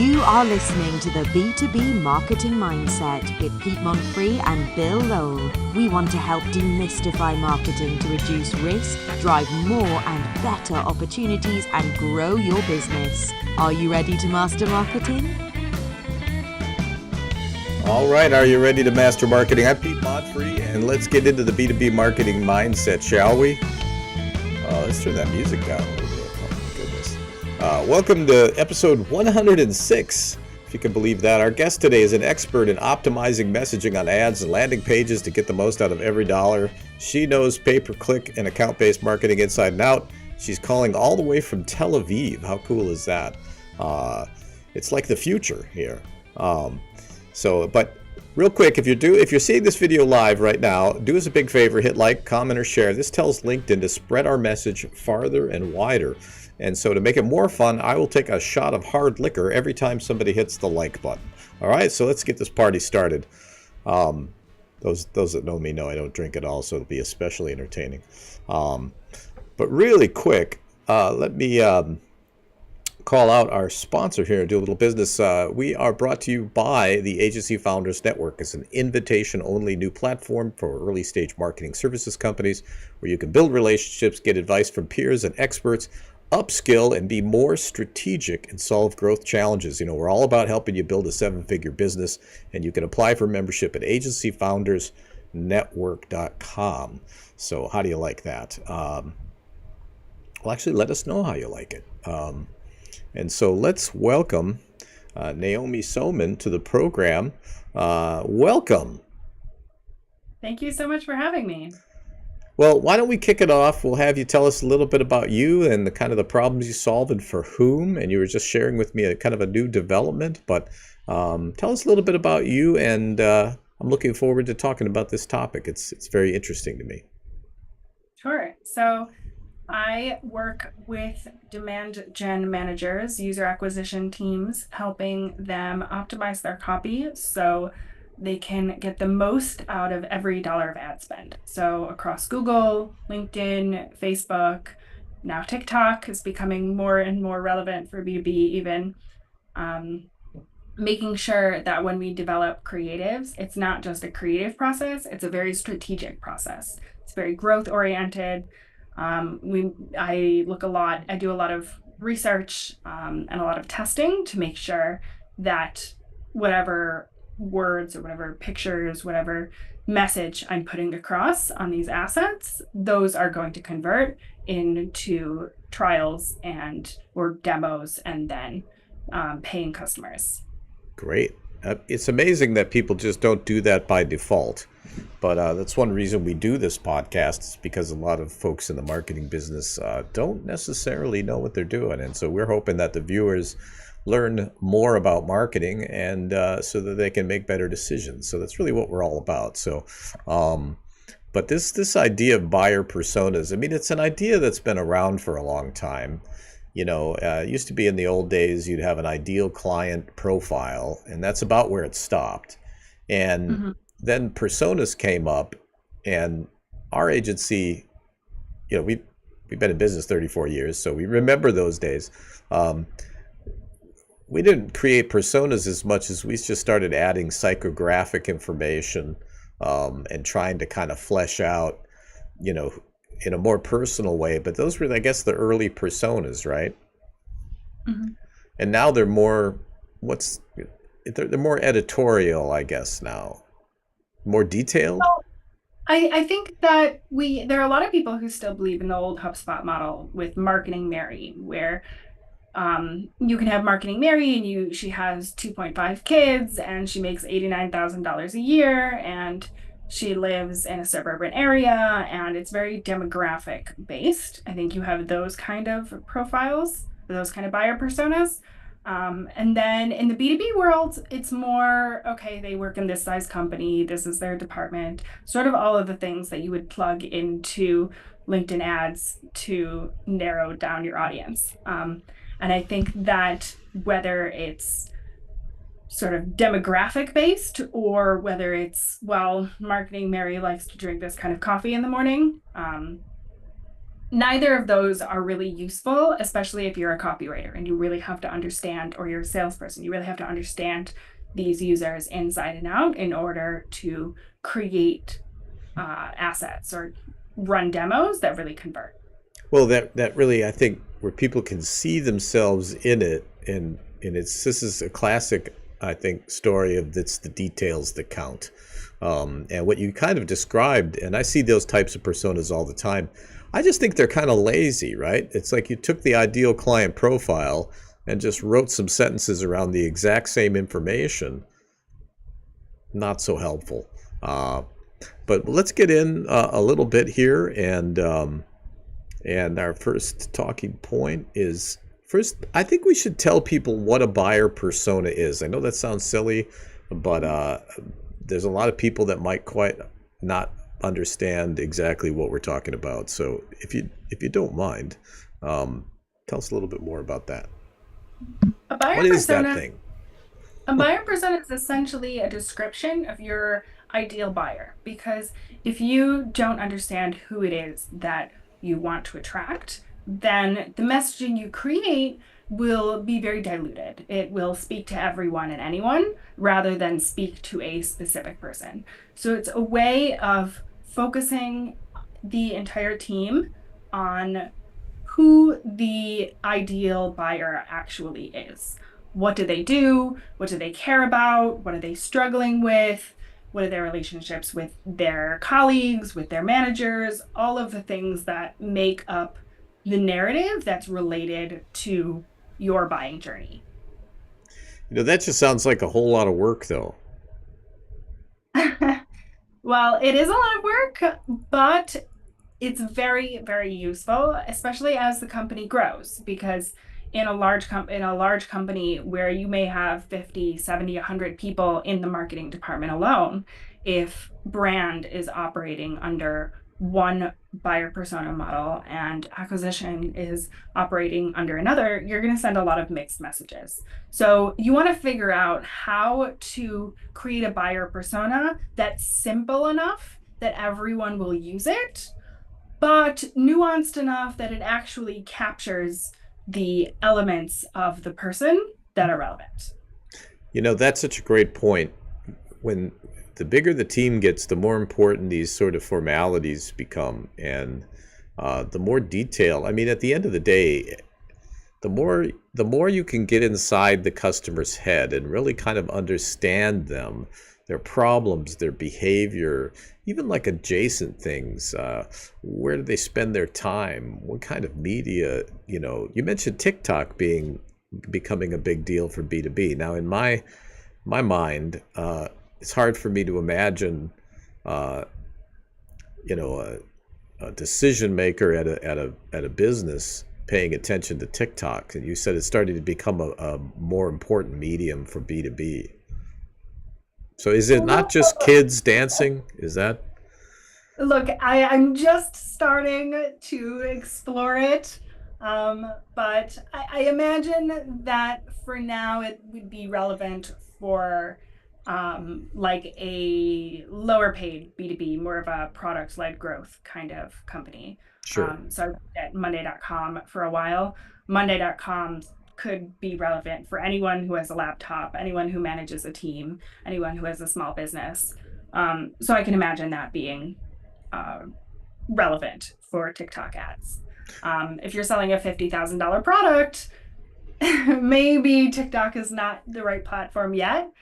You are listening to the B2B Marketing Mindset with Pete Monfre and Bill Lowell. We want to help demystify marketing to reduce risk, drive more and better opportunities, and grow your business. Are you ready to master marketing? All right, are you ready to master marketing? I'm Pete Monfre, and let's get into the B2B Marketing Mindset, shall we? Let's turn that music down a little bit. Oh, my goodness. Welcome to episode 106, if you can believe that. Our guest today is an expert in optimizing messaging on ads and landing pages to get the most out of every dollar. She knows pay-per-click and account-based marketing inside and out. She's calling all the way from Tel Aviv. How cool is that? It's like the future here. But real quick, if you're seeing this video live right now, do us a big favor, hit like, comment, or share. This tells LinkedIn to spread our message farther and wider. And so to make it more fun, I will take a shot of hard liquor every time somebody hits the like button. All right, so let's get this party started. Those that know me know I don't drink at all, so it'll be especially entertaining. But really quick, let me call out our sponsor here and do a little business. We are brought to you by the Agency Founders Network. It's an invitation-only new platform for early-stage marketing services companies where you can build relationships, get advice from peers and experts, upskill, and be more strategic and solve growth challenges. You know, we're all about helping you build a seven-figure business, and you can apply for membership at agencyfoundersnetwork.com. So how do you like that? Well, actually, let us know how you like it. And so let's welcome Naomi Soman to the program. Welcome. Thank you so much for having me. Well, why don't we kick it off? We'll have you tell us a little bit about you and the kind of the problems you solve and for whom. And you were just sharing with me a kind of a new development, but tell us a little bit about you. And I'm looking forward to talking about this topic. It's very interesting to me. Sure. So I work with demand gen managers, user acquisition teams, helping them optimize their copy so they can get the most out of every dollar of ad spend. So across Google, LinkedIn, Facebook, now TikTok is becoming more and more relevant for B2B even. Making sure that when we develop creatives, it's not just a creative process, it's a very strategic process. It's very growth oriented. I do a lot of research and a lot of testing to make sure that whatever words or whatever pictures, whatever message I'm putting across on these assets, those are going to convert into trials or demos and then paying customers. Great. It's amazing that people just don't do that by default. But that's one reason we do this podcast, is because a lot of folks in the marketing business don't necessarily know what they're doing. And so we're hoping that the viewers learn more about marketing and so that they can make better decisions. So that's really what we're all about. So, but this idea of buyer personas, I mean, it's an idea that's been around for a long time. You know, it used to be in the old days, you'd have an ideal client profile, and that's about where it stopped. And then personas came up, and our agency, you know, we've been in business 34 years, so we remember those days. We didn't create personas as much as we just started adding psychographic information and trying to kind of flesh out, you know, in a more personal way. But those were, I guess, the early personas, right? And now they're more, they're more editorial, I guess, now. More detailed? Well, I think that there are a lot of people who still believe in the old HubSpot model with Marketing Mary, where you can have Marketing Mary and she has 2.5 kids and she makes $89,000 a year and she lives in a suburban area and it's very demographic based. I think you have those kind of profiles, those kind of buyer personas. And then in the B2B world, it's more, okay, they work in this size company, this is their department, sort of all of the things that you would plug into LinkedIn ads to narrow down your audience. And I think that whether it's sort of demographic based or whether it's, well, Marketing Mary likes to drink this kind of coffee in the morning, neither of those are really useful, especially if you're a copywriter and you really have to understand, or you're a salesperson, you really have to understand these users inside and out in order to create assets or run demos that really convert. Well, that really, I think, where people can see themselves in it, and this is a classic, I think, story of it's the details that count. And what you kind of described, and I see those types of personas all the time. I just think they're kind of lazy, right? It's like you took the ideal client profile and just wrote some sentences around the exact same information. Not so helpful. But let's get in a little bit here, and our first talking point is, first, I think we should tell people what a buyer persona is. I know that sounds silly, but there's a lot of people that might quite not understand exactly what we're talking about. So if you don't mind, tell us a little bit more about that. A buyer What is persona, that thing? a buyer persona is essentially a description of your ideal buyer, because if you don't understand who it is that you want to attract, then the messaging you create will be very diluted. It will speak to everyone and anyone rather than speak to a specific person. So it's a way of focusing the entire team on who the ideal buyer actually is. What do they do? What do they care about? What are they struggling with? What are their relationships with their colleagues, with their managers? All of the things that make up the narrative that's related to your buying journey. That just sounds like a whole lot of work, though. Well, it is a lot of work, but it's very, very useful, especially as the company grows, because in a large company where you may have 50, 70, 100 people in the marketing department alone, if brand is operating under one buyer persona model and acquisition is operating under another, you're going to send a lot of mixed messages. So you want to figure out how to create a buyer persona that's simple enough that everyone will use it, but nuanced enough that it actually captures the elements of the person that are relevant. That's such a great point. When the bigger the team gets, the more important these sort of formalities become, and the more detail. I mean, at the end of the day, the more you can get inside the customer's head and really kind of understand them, their problems, their behavior, even like adjacent things. Where do they spend their time? What kind of media? You mentioned TikTok becoming a big deal for B2B. Now, in my mind, it's hard for me to imagine, a decision maker at a business paying attention to TikTok. And you said it's starting to become a more important medium for B2B. So is it not just kids dancing? Is that? Look, I'm just starting to explore it. But I imagine that for now it would be relevant for like a lower paid B2B, more of a product-led growth kind of company. Sure. So I worked at Monday.com for a while. Monday.com could be relevant for anyone who has a laptop, anyone who manages a team, anyone who has a small business. So I can imagine that being relevant for TikTok ads. If you're selling a $50,000 product, maybe TikTok is not the right platform yet.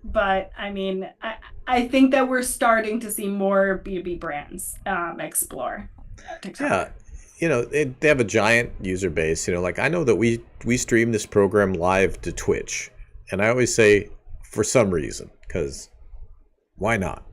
But I mean, I think that we're starting to see more B2B brands explore TikTok. Yeah. They have a giant user base. Like I know that we stream this program live to Twitch, and I always say for some reason, because why not?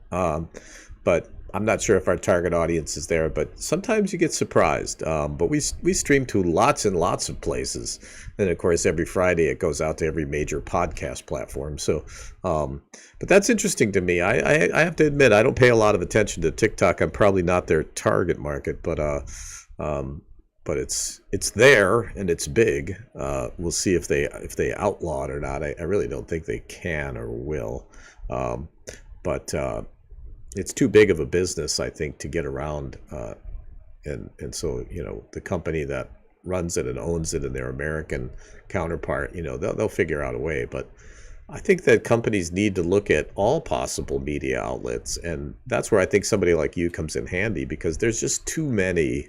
But I'm not sure if our target audience is there, but sometimes you get surprised. But we stream to lots and lots of places. And of course, every Friday it goes out to every major podcast platform. So, but that's interesting to me. I have to admit, I don't pay a lot of attention to TikTok. I'm probably not their target market, but it's there and it's big. We'll see if they outlaw it or not. I really don't think they can or will. But it's too big of a business, I think, to get around and so the company that runs it and owns it and their American counterpart, they'll figure out a way. But I think that companies need to look at all possible media outlets, and that's where I think somebody like you comes in handy, because there's just too many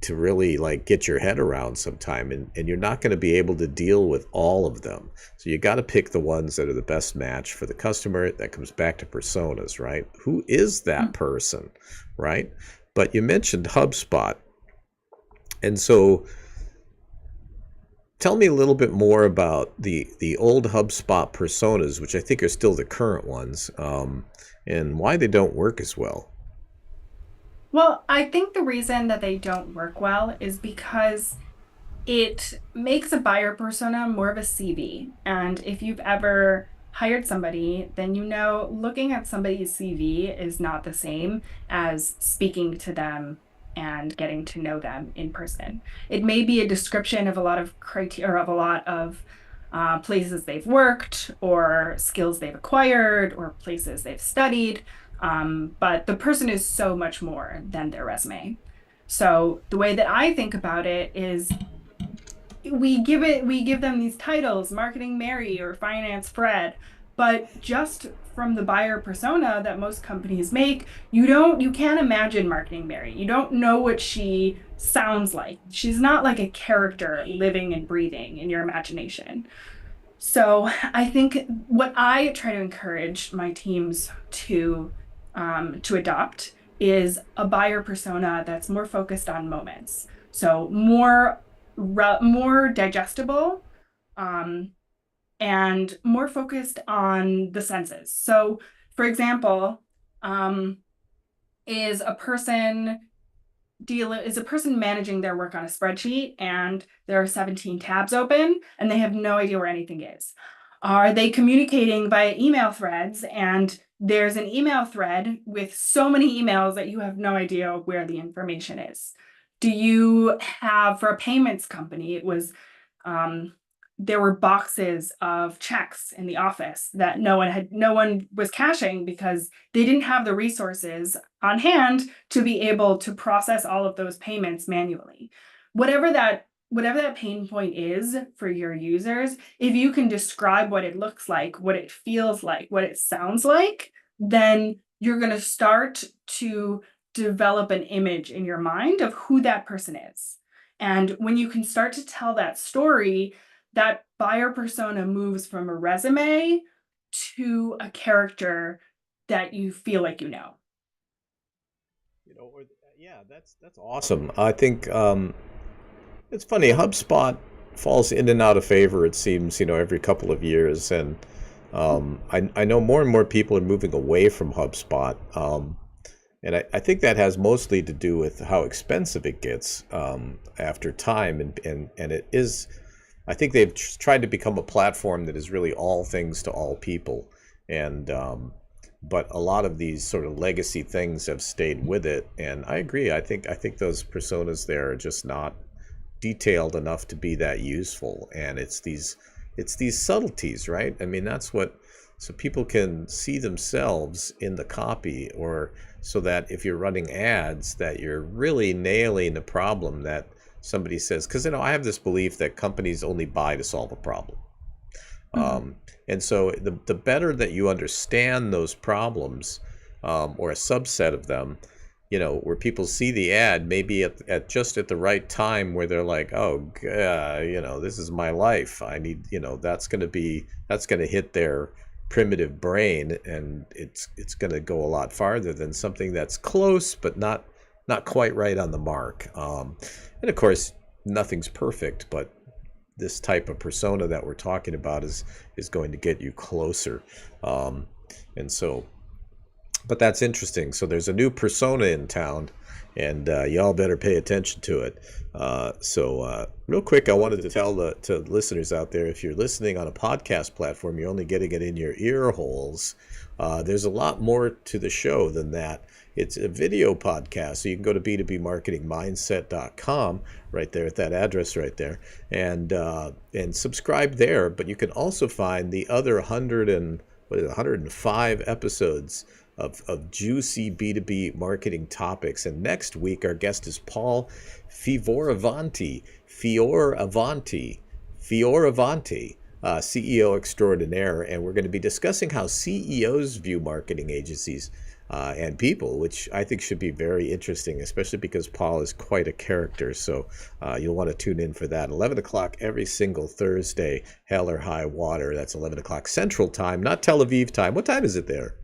to really like get your head around sometime, and you're not going to be able to deal with all of them. So you got to pick the ones that are the best match for the customer. That comes back to personas, right? Who is that person, right? But you mentioned HubSpot, and so tell me a little bit more about the old HubSpot personas, which I think are still the current ones, and why they don't work as well. Well, I think the reason that they don't work well is because it makes a buyer persona more of a CV. And if you've ever hired somebody, then looking at somebody's CV is not the same as speaking to them and getting to know them in person. It may be a description of a lot of criteria, of a lot of places they've worked, or skills they've acquired, or places they've studied. But the person is so much more than their resume. So the way that I think about it is we give them these titles, Marketing Mary or Finance Fred, but just from the buyer persona that most companies make, you can't imagine Marketing Mary. You don't know what she sounds like. She's not like a character living and breathing in your imagination. So I think what I try to encourage my teams to adopt is a buyer persona that's more focused on moments. So more digestible, and more focused on the senses. So, for example, is a person managing their work on a spreadsheet and there are 17 tabs open and they have no idea where anything is? Are they communicating via email threads and there's an email thread with so many emails that you have no idea where the information is? Do you have, for a payments company, it was there were boxes of checks in the office that no one was cashing because they didn't have the resources on hand to be able to process all of those payments manually. Whatever that pain point is for your users, if you can describe what it looks like, what it feels like, what it sounds like, then you're going to start to develop an image in your mind of who that person is. And when you can start to tell that story, that buyer persona moves from a resume to a character that you feel like you know. Yeah, that's awesome. I think it's funny. HubSpot falls in and out of favor, it seems, every couple of years, and I know more and more people are moving away from HubSpot. And I think that has mostly to do with how expensive it gets after time. And it is, I think they've tried to become a platform that is really all things to all people. And but a lot of these sort of legacy things have stayed with it. And I agree. I think those personas there are just not detailed enough to be that useful. And it's these subtleties, right? I mean, that's what, so people can see themselves in the copy, or so that if you're running ads, that you're really nailing the problem that somebody says. Because I have this belief that companies only buy to solve a problem. And so the better that you understand those problems, or a subset of them, where people see the ad maybe at just at the right time, where they're like, oh, this is my life. I need, that's going to hit their primitive brain, and it's going to go a lot farther than something that's close but not quite right on the mark. And of course, nothing's perfect, but this type of persona that we're talking about is going to get you closer. And so, but that's interesting. So there's a new persona in town, and y'all better pay attention to it. So real quick, I wanted to tell to listeners out there, if you're listening on a podcast platform, you're only getting it in your ear holes. There's a lot more to the show than that. It's a video podcast, so you can go to b2bmarketingmindset.com right there at that address right there, and subscribe there. But you can also find the other 105 episodes of juicy B2B marketing topics. And next week, our guest is Paul Fioravanti, Fioravanti, Fioravanti, CEO extraordinaire. And we're going to be discussing how CEOs view marketing agencies and people, which I think should be very interesting, especially because Paul is quite a character. So you'll want to tune in for that. 11 o'clock every single Thursday, hell or high water. That's 11 o'clock Central Time, not Tel Aviv time. What time is it there?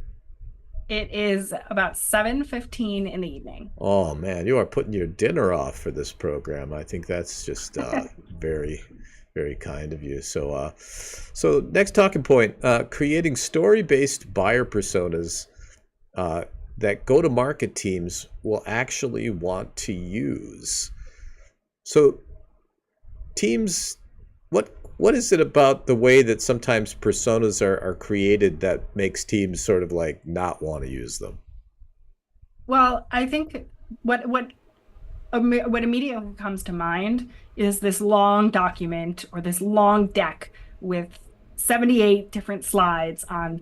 It is about 7:15 in the evening. Oh, man, you are putting your dinner off for this program. I think that's just very, very kind of you. So next talking point, creating story-based buyer personas that go-to-market teams will actually want to use. So teams, what is it about the way that sometimes personas are created that makes teams sort of like not want to use them? Well, I think what immediately comes to mind is this long document or this long deck with 78 different slides on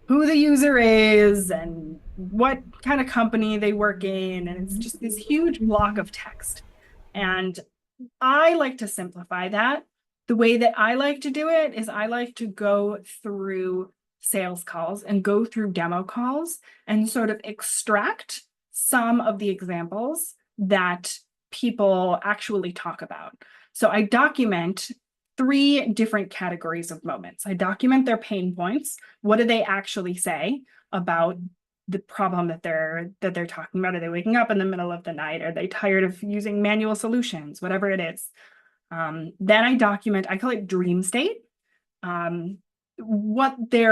who the user is and what kind of company they work in. And it's just this huge block of text. And I like to simplify that. The way that I like to do it is I like to go through sales calls and go through demo calls and sort of extract some of the examples that people actually talk about. So I document 3 different categories of moments. I document their pain points. What do they actually say about the problem that they're talking about? Are they waking up in the middle of the night? Are they tired of using manual solutions? Whatever it is. Then I document, I call it dream state, what they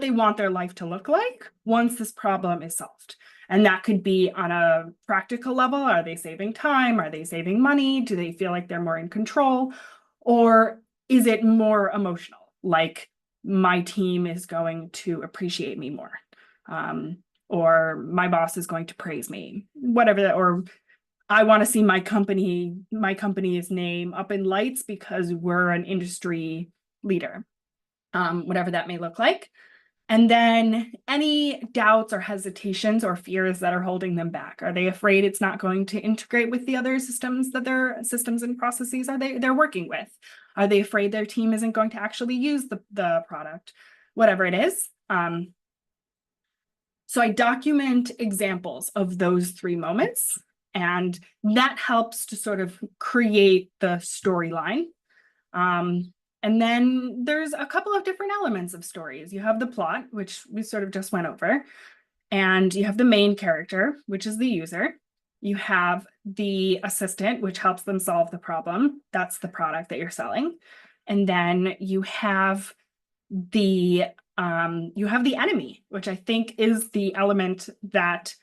want their life to look like once this problem is solved. And that could be on a practical level. Are they saving time? Are they saving money? Do they feel like they're more in control? Or is it more emotional? Like my team is going to appreciate me more. Or my boss is going to praise me, whatever, or I want to see my company's name up in lights because we're an industry leader, whatever that may look like. And then any doubts or hesitations or fears that are holding them back. Are they afraid it's not going to integrate with the other systems and processes they're working with? Are they afraid their team isn't going to actually use the product? Whatever it is. So I document examples of those 3 moments, and that helps to sort of create the storyline. And then there's a couple of different elements of stories. You have the plot, which we sort of just went over, and you have the main character, which is the user. You have the assistant, which helps them solve the problem. That's the product that you're selling. And then you have the enemy, which I think is the element that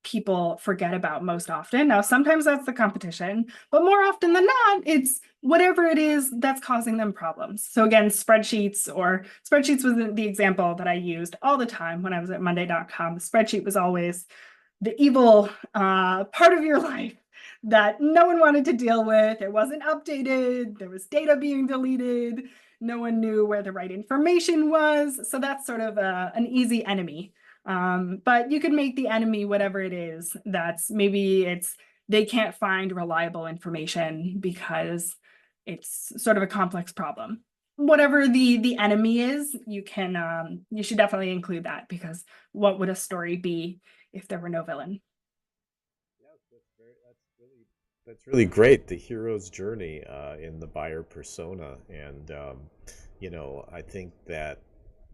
people forget about most often. Now, sometimes that's the competition, but more often than not, it's whatever it is that's causing them problems. So again, spreadsheets was the example that I used all the time when I was at Monday.com. The spreadsheet was always the evil part of your life that no one wanted to deal with. It wasn't updated. There was data being deleted. No one knew where the right information was. So that's sort of an easy enemy. But you could make the enemy whatever it is. They can't find reliable information because it's sort of a complex problem. Whatever the enemy is, you should definitely include that, because what would a story be if there were no villain? That's really great. The hero's journey in the buyer persona, and I think that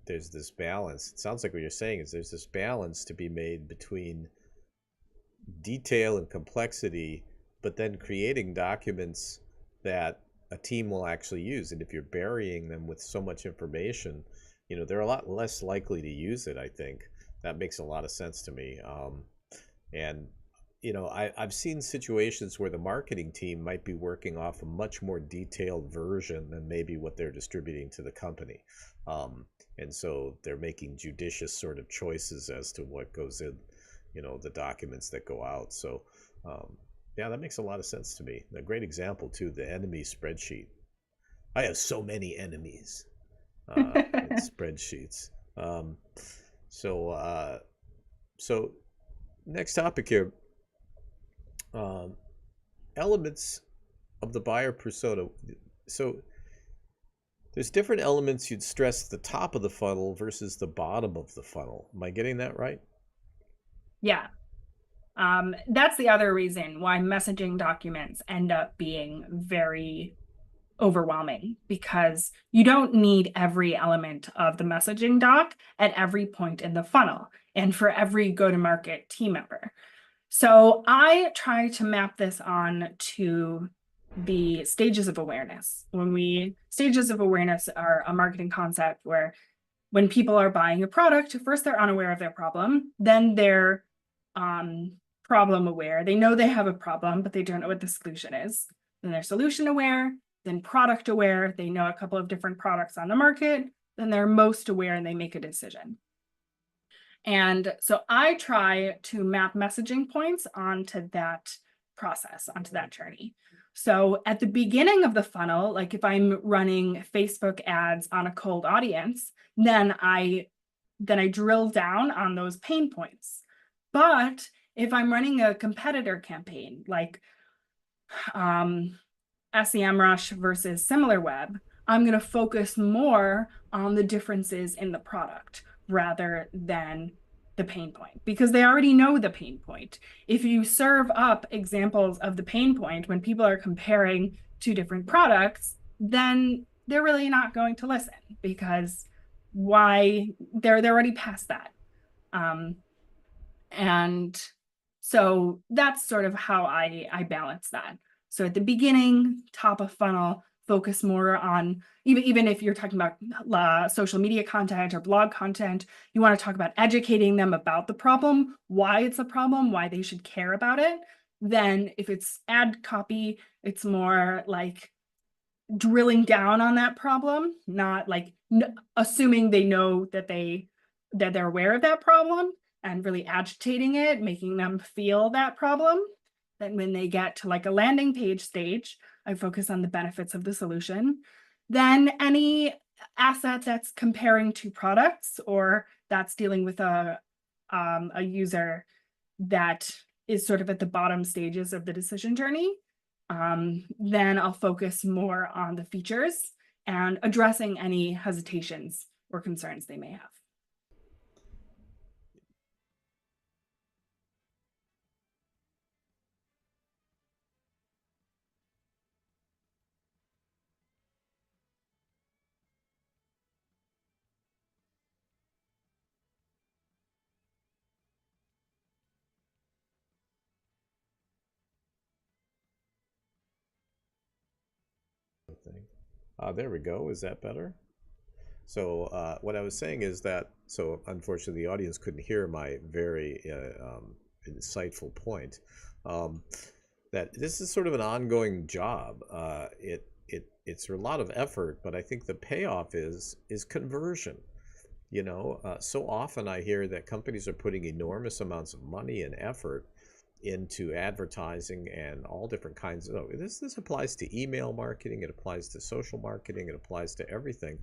there's this balance. It sounds like what you're saying is there's this balance to be made between detail and complexity, but then creating documents that a team will actually use. And if you're burying them with so much information, they're a lot less likely to use it, I think. That makes a lot of sense to me. And I've seen situations where the marketing team might be working off a much more detailed version than maybe what they're distributing to the company. And so they're making judicious sort of choices as to what goes in, the documents that go out. So, yeah, that makes a lot of sense to me. A great example, too, the enemy spreadsheet. I have so many enemies in spreadsheets. So So next topic here, um, elements of the buyer persona. So there's different elements you'd stress at the top of the funnel versus the bottom of the funnel. Am I getting that right? Yeah. That's the other reason why messaging documents end up being very overwhelming, because you don't need every element of the messaging doc at every point in the funnel and for every go-to-market team member. So I try to map this on to the stages of awareness. Stages of awareness are a marketing concept where when people are buying a product, first they're unaware of their problem, then they're problem aware. They know they have a problem, but they don't know what the solution is. Then they're solution aware, then product aware. They know a couple of different products on the market. Then they're most aware and they make a decision. And so I try to map messaging points onto that process, onto that journey. So at the beginning of the funnel, like if I'm running Facebook ads on a cold audience, then I drill down on those pain points. But if I'm running a competitor campaign, like SEMrush versus Similarweb, I'm going to focus more on the differences in the product rather than the pain point, because they already know the pain point. If you serve up examples of the pain point when people are comparing two different products, then they're really not going to listen, because why they're already past that. And so that's sort of how I balance that. So at the beginning, top of funnel, focus more on, even if you're talking about social media content or blog content, you want to talk about educating them about the problem, why it's a problem, why they should care about it. Then if it's ad copy, it's more like drilling down on that problem, not like assuming they know that they're aware of that problem and really agitating it, making them feel that problem. Then when they get to like a landing page stage, I focus on the benefits of the solution. Then any asset that's comparing two products or that's dealing with a user that is sort of at the bottom stages of the decision journey, then I'll focus more on the features and addressing any hesitations or concerns they may have. There we go. Is that better? So what I was saying is that, so unfortunately the audience couldn't hear my very insightful point, um, that this is sort of an ongoing job. It's a lot of effort, but I think the payoff is conversion. So often I hear that companies are putting enormous amounts of money and effort into advertising and all different kinds of, this applies to email marketing, it applies to social marketing, it applies to everything,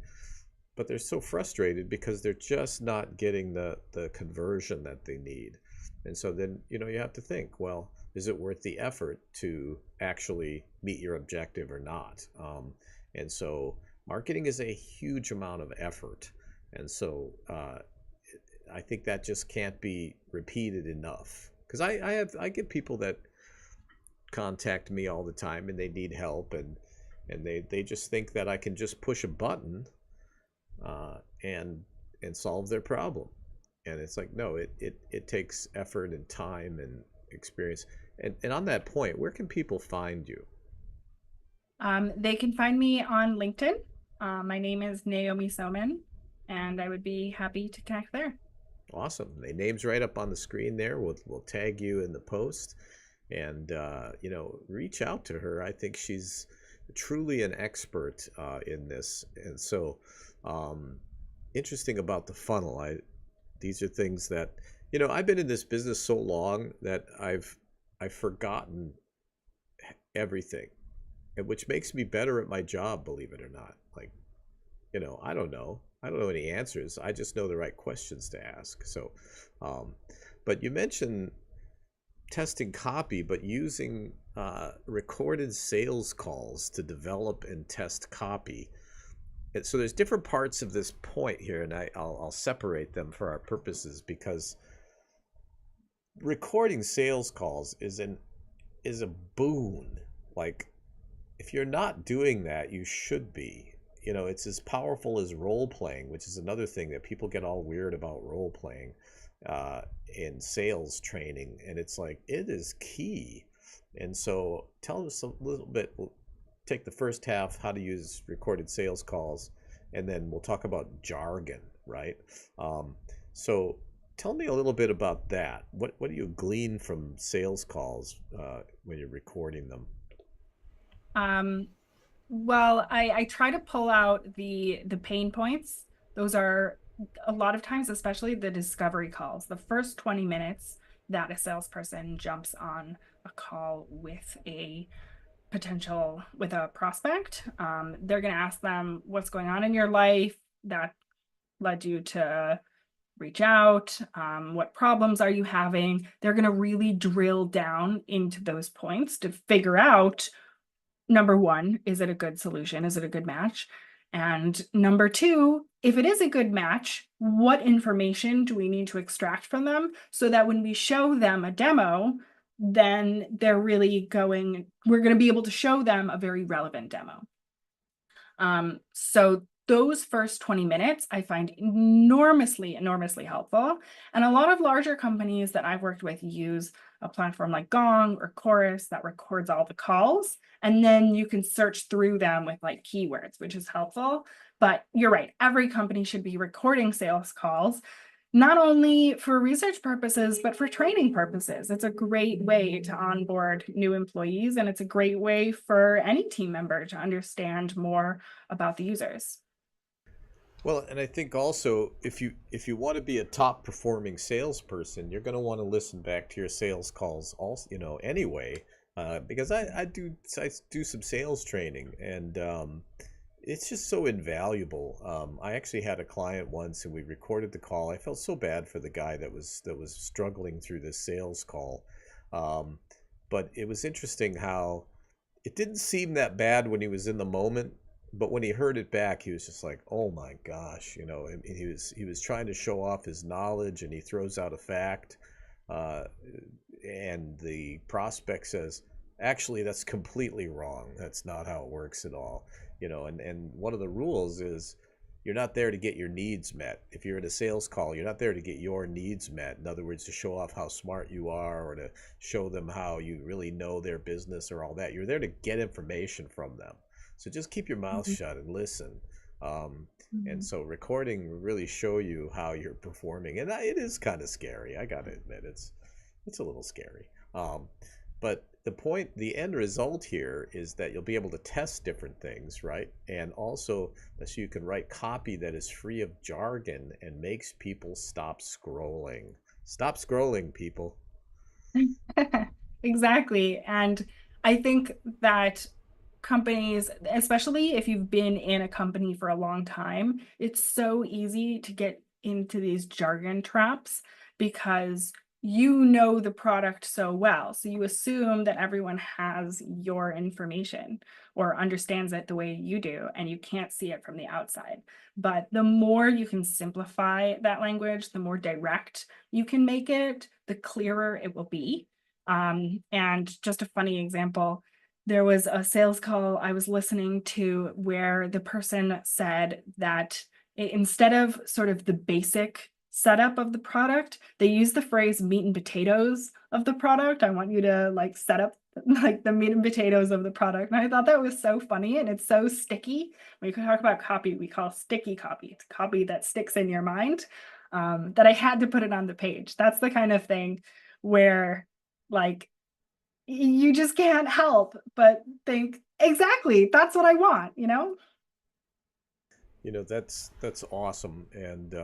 but they're so frustrated because they're just not getting the conversion that they need. And so then you have to think, well, is it worth the effort to actually meet your objective or not? And so marketing is a huge amount of effort, and so I think that just can't be repeated enough, because I get people that contact me all the time and they need help, and they just think that I can just push a button and solve their problem. And it's like, no, it takes effort and time and experience. And on that point, where can people find you? They can find me on LinkedIn. My name is Naomi Soman, and I would be happy to connect there. Awesome. The name's right up on the screen there. We'll tag you in the post, and reach out to her. I think she's truly an expert in this. And so interesting about the funnel. These are things that I've been in this business so long that I've forgotten everything, and which makes me better at my job, believe it or not. Like, I don't know any answers. I just know the right questions to ask. So But you mentioned testing copy, but using recorded sales calls to develop and test copy. And so there's different parts of this point here, and I'll separate them for our purposes, because recording sales calls is a boon. Like, if you're not doing that, you should be. You know, it's as powerful as role playing, which is another thing that people get all weird about role playing uh, in sales training. And it's like, it is key. And so tell us a little bit. We'll take the first half, how to use recorded sales calls, and then we'll talk about jargon, right? Um, so tell me a little bit about that. What do you glean from sales calls when you're recording them? Um, well, I try to pull out the pain points. Those are a lot of times, especially the discovery calls, the first 20 minutes that a salesperson jumps on a call with with a prospect. They're going to ask them what's going on in your life that led you to reach out. What problems are you having? They're going to really drill down into those points to figure out, number one, is it a good solution? Is it a good match? And number two, if it is a good match, what information do we need to extract from them so that when we show them a demo, then we're going to be able to show them a very relevant demo. So those first 20 minutes I find enormously, enormously helpful. And a lot of larger companies that I've worked with use a platform like Gong or Chorus that records all the calls. And then you can search through them with like keywords, which is helpful. But you're right, every company should be recording sales calls, not only for research purposes, but for training purposes. It's a great way to onboard new employees, and it's a great way for any team member to understand more about the users. Well, and I think also if you want to be a top performing salesperson, you're going to want to listen back to your sales calls also, anyway, because I do some sales training, and it's just so invaluable. I actually had a client once, and we recorded the call. I felt so bad for the guy that was struggling through this sales call, um, but it was interesting how it didn't seem that bad when he was in the moment, but when he heard it back, he was just like, "Oh my gosh," and he was trying to show off his knowledge, and he throws out a fact, uh, and the prospect says, "Actually, that's completely wrong. That's not how it works at all." And one of the rules is you're not there to get your needs met. If you're in a sales call, you're not there to get your needs met. In other words, to show off how smart you are or to show them how you really know their business or all that. You're there to get information from them. So just keep your mouth Mhm. shut and listen. Um, and Mhm. so recording will really show you how you're performing. And it is kind of scary. I got to admit, it's a little scary. But the end result here is that you'll be able to test different things, right? And also that you can write copy that is free of jargon and makes people stop scrolling. Stop scrolling, people. Exactly. And I think that companies, especially if you've been in a company for a long time, it's so easy to get into these jargon traps because you know the product so well. So you assume that everyone has your information or understands it the way you do, and you can't see it from the outside. But the more you can simplify that language, the more direct you can make it, the clearer it will be. And just a funny example, there was a sales call I was listening to where the person said that instead of sort of the basic setup of the product, they use the phrase meat and potatoes of the product. I want you to like set up like the meat and potatoes of the product. And I thought that was so funny, and it's so sticky. When we talk about copy, we call sticky copy. It's copy that sticks in your mind. That I had to put it on the page. That's the kind of thing where like you just can't help but think, exactly, that's what I want. That's awesome. And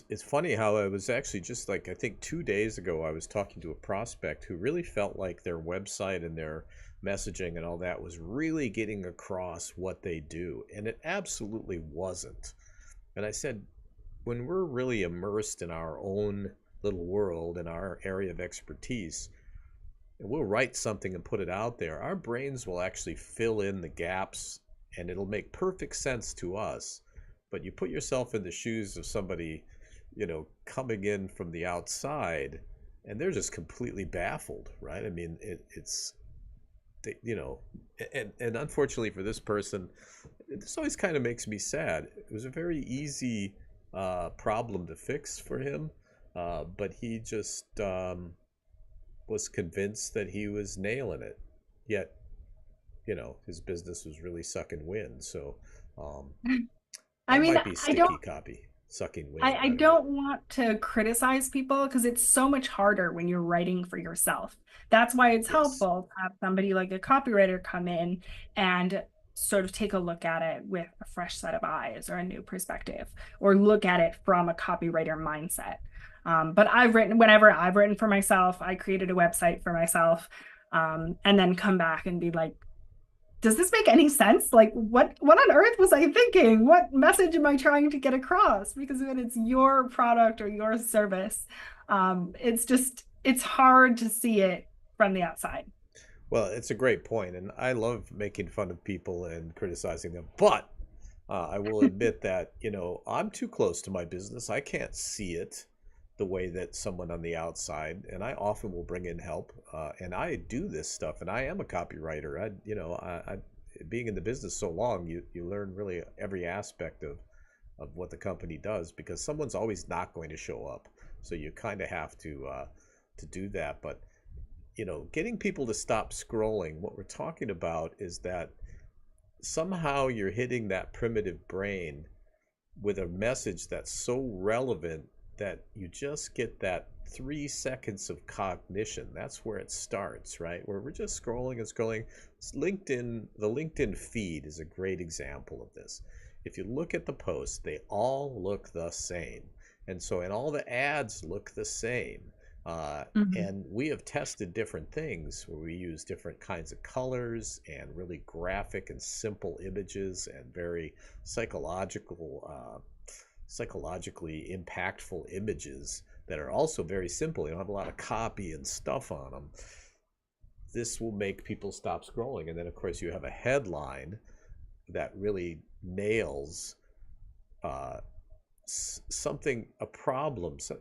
it's funny how I was actually just like, I think 2 days ago, I was talking to a prospect who really felt like their website and their messaging and all that was really getting across what they do. And it absolutely wasn't. And I said, when we're really immersed in our own little world in our area of expertise, and we'll write something and put it out there, our brains will actually fill in the gaps and it'll make perfect sense to us. But you put yourself in the shoes of somebody, coming in from the outside, and they're just completely baffled, right? I mean, it's you know, and unfortunately for this person, this always kind of makes me sad. It was a very easy problem to fix for him, but he just was convinced that he was nailing it. Yet, his business was really sucking wind. So I that mean, might be sticky copy, sucking wind. I I don't know. don't want to criticize people because it's so much harder when you're writing for yourself. That's why it's Yes. helpful to have somebody like a copywriter come in and sort of take a look at it with a fresh set of eyes or a new perspective, or look at it from a copywriter mindset. But whenever I've written for myself, I created a website for myself, and then come back and be like, does this make any sense? Like, what on earth was I thinking? What message am I trying to get across? Because when it's your product or your service, it's hard to see it from the outside. Well, it's a great point, and I love making fun of people and criticizing them. But I will admit that, I'm too close to my business. I can't see it the way that someone on the outside, and I often will bring in help. And I do this stuff, and I am a copywriter. Being in the business so long, you learn really every aspect of what the company does, because someone's always not going to show up. So you kind of have to do that. But getting people to stop scrolling, what we're talking about is that somehow you're hitting that primitive brain with a message that's so relevant that you just get that 3 seconds of cognition. That's where it starts, right? Where we're just scrolling and scrolling. The LinkedIn feed is a great example of this. If you look at the posts, they all look the same. And all the ads look the same. Mhm. And we have tested different things where we use different kinds of colors and really graphic and simple images and very psychologically impactful images that are also very simple. You don't have a lot of copy and stuff on them. This will make people stop scrolling. And then, of course, you have a headline that really nails uh, something, a problem. So,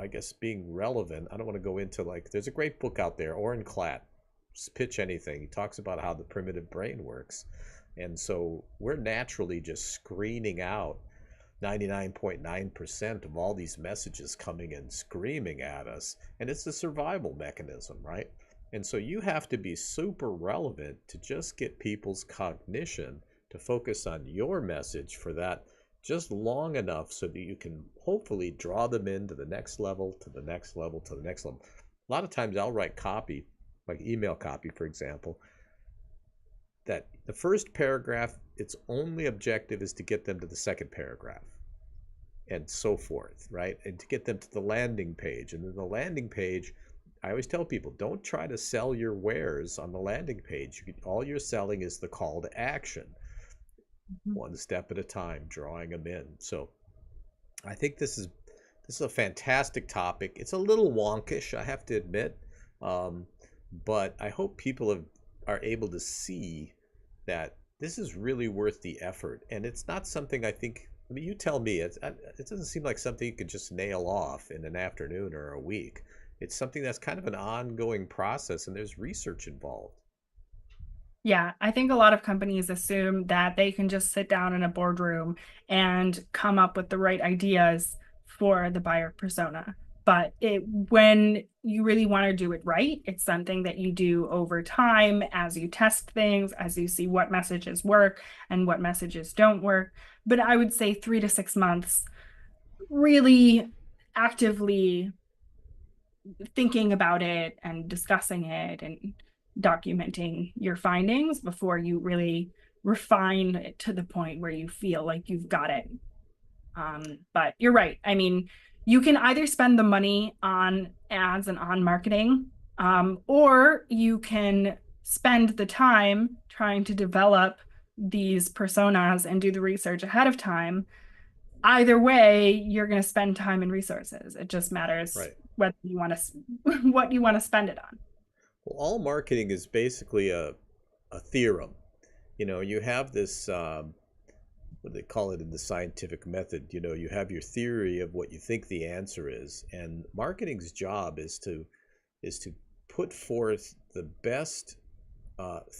I guess being relevant. I don't want to go into, like, there's a great book out there, Oren Klatt, Pitch Anything. He talks about how the primitive brain works. And so we're naturally just screening out 99.9% of all these messages coming and screaming at us. And it's a survival mechanism, right? And so you have to be super relevant to just get people's cognition to focus on your message for that just long enough so that you can hopefully draw them into the next level, to the next level, to the next level. A lot of times I'll write copy, like email copy, for example, that the first paragraph, its only objective is to get them to the second paragraph and so forth, right? And to get them to the landing page. And then the landing page, I always tell people, don't try to sell your wares on the landing page. All you're selling is the call to action, one step at a time, drawing them in. So I think this is a fantastic topic. It's a little wonkish, I have to admit, um, but I hope people are able to see that this is really worth the effort, and it's not something I think. I mean, you tell me. It doesn't seem like something you could just nail off in an afternoon or a week. It's something that's kind of an ongoing process, and there's research involved. Yeah, I think a lot of companies assume that they can just sit down in a boardroom and come up with the right ideas for the buyer persona. But when you really want to do it right, it's something that you do over time as you test things, as you see what messages work and what messages don't work. But I would say 3 to 6 months really actively thinking about it and discussing it and documenting your findings before you really refine it to the point where you feel like you've got it. But you're right. I mean, you can either spend the money on ads and on marketing, or you can spend the time trying to develop these personas and do the research ahead of time, either way, you're going to spend time and resources. It just matters Right. whether you want to what you want to spend it on. Well, all marketing is basically a theorem. You have this, what do they call it in the scientific method? You have your theory of what you think the answer is, and marketing's job is to put forth the best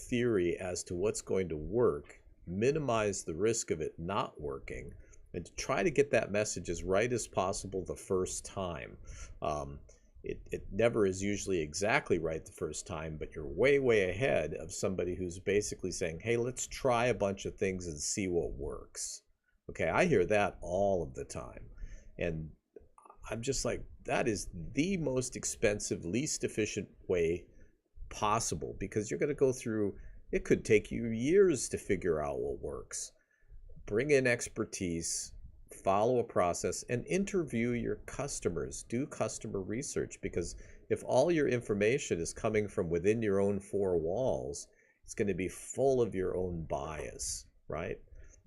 theory as to what's going to work, minimize the risk of it not working, and to try to get that message as right as possible the first time. Um, it never is usually exactly right the first time, but you're way, way ahead of somebody who's basically saying, hey, let's try a bunch of things and see what works. Okay, I hear that all of the time. And I'm just like, that is the most expensive, least efficient way possible, because you're going to go through, it could take you years to figure out what works. Bring in expertise, follow a process, and interview your customers. Do customer research, because if all your information is coming from within your own four walls, it's going to be full of your own bias, right?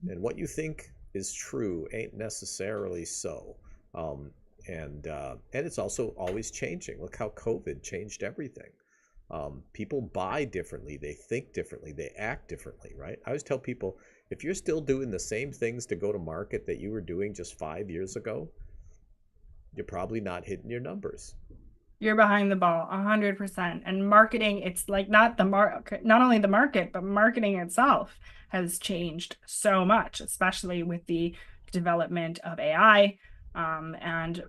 And what you think is true ain't necessarily so. And it's also always changing. Look how COVID changed everything. People buy differently, they think differently, they act differently, right? I always tell people, if you're still doing the same things to go to market that you were doing just 5 years ago, you're probably not hitting your numbers. You're behind the ball 100%. And marketing, it's like not only the market, but marketing itself has changed so much, especially with the development of AI. And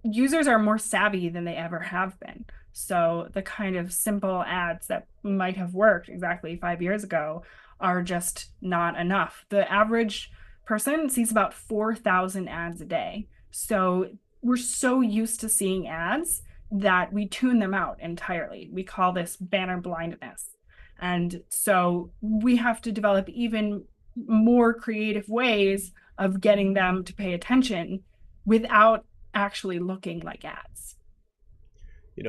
users are more savvy than they ever have been. So the kind of simple ads that might have worked exactly 5 years ago are just not enough. The average person sees about 4,000 ads a day. So we're so used to seeing ads that we tune them out entirely. We call this banner blindness. And so we have to develop even more creative ways of getting them to pay attention without actually looking like ads.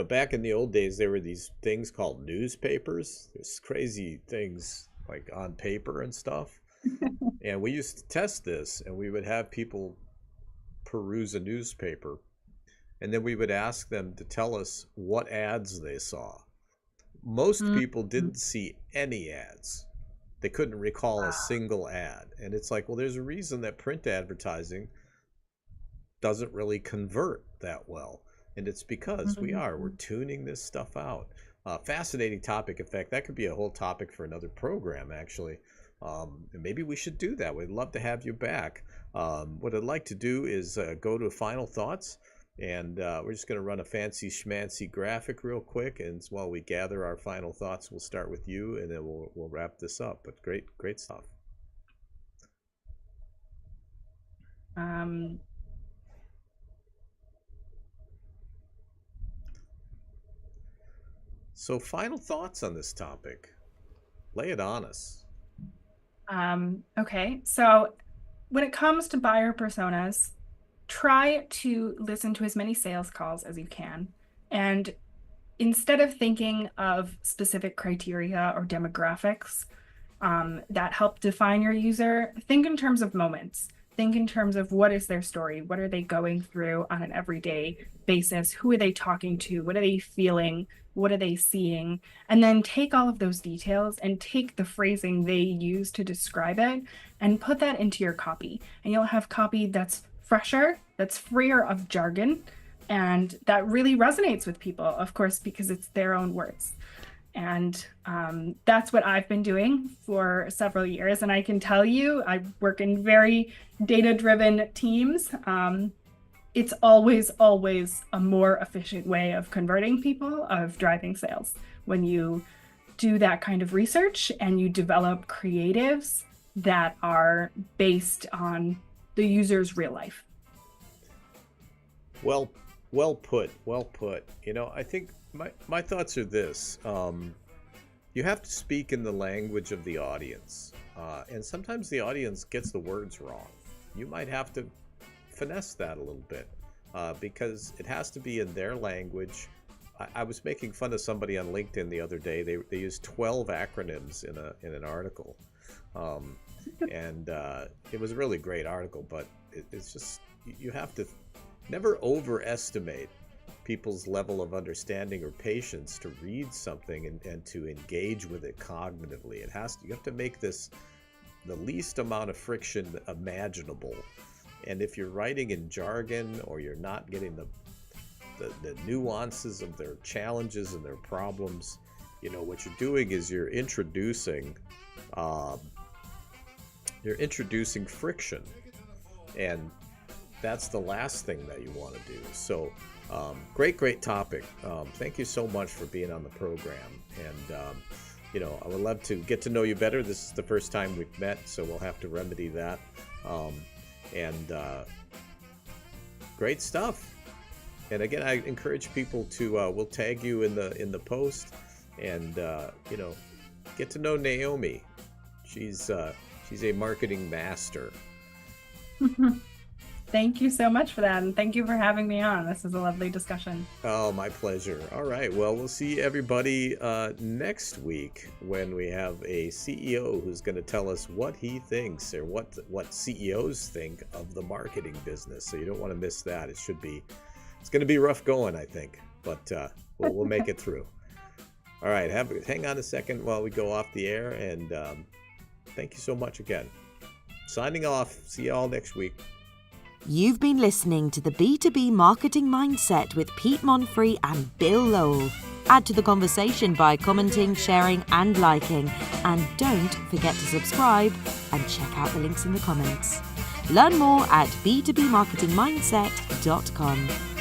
Back in the old days, there were these things called newspapers. There's crazy things like on paper and stuff. And we used to test this, and we would have people peruse a newspaper, and then we would ask them to tell us what ads they saw. Most people didn't see any ads. They couldn't recall a single ad. And it's like, well, there's a reason that print advertising doesn't really convert that well. And it's because we're tuning this stuff out. Fascinating topic. In fact, that could be a whole topic for another program, actually. And maybe we should do that. We'd love to have you back. What I'd like to do is go to final thoughts, and we're just going to run a fancy schmancy graphic real quick. And while we gather our final thoughts, we'll start with you, and then we'll wrap this up. But great stuff. So final thoughts on this topic. Lay it on us. Okay, so when it comes to buyer personas, try to listen to as many sales calls as you can. And instead of thinking of specific criteria or demographics that help define your user, think in terms of moments. Think in terms of what is their story? What are they going through on an everyday basis? Who are they talking to? What are they feeling? What are they seeing? And then take all of those details and take the phrasing they use to describe it and put that into your copy. And you'll have copy that's fresher, that's freer of jargon, and that really resonates with people, of course, because it's their own words. And that's what I've been doing for several years. And I can tell you, I work in very data-driven teams. It's always a more efficient way of converting people, of driving sales. When you do that kind of research and you develop creatives that are based on the user's real life. Well put. I think my thoughts are this. You have to speak in the language of the audience. And sometimes the audience gets the words wrong. You might have to finesse that a little bit because it has to be in their language. I was making fun of somebody on LinkedIn the other day. They used 12 acronyms in an article. Um, and it was a really great article, but it's just, you have to never overestimate people's level of understanding or patience to read something and to engage with it cognitively. You have to make this the least amount of friction imaginable. And if you're writing in jargon, or you're not getting the nuances of their challenges and their problems, what you're doing is you're introducing friction, and that's the last thing that you want to do. So great topic. Thank you so much for being on the program, and I would love to get to know you better. This is the first time we've met, so we'll have to remedy that. And great stuff. And again, I encourage people to we'll tag you in the post, and get to know Naomi. She's a marketing master. Thank you so much for that, and thank you for having me on. This is a lovely discussion. Oh, my pleasure. All right. Well, we'll see everybody next week when we have a CEO who's going to tell us what he thinks, or what CEOs think of the marketing business. So you don't want to miss that. It's going to be rough going, I think, but we'll make it through. All right. Hang on a second while we go off the air, and thank you so much again. Signing off. See you all next week. You've been listening to the B2B Marketing Mindset with Pete Monfre and Bill Lowell. Add to the conversation by commenting, sharing, and liking. And don't forget to subscribe and check out the links in the comments. Learn more at b2bmarketingmindset.com.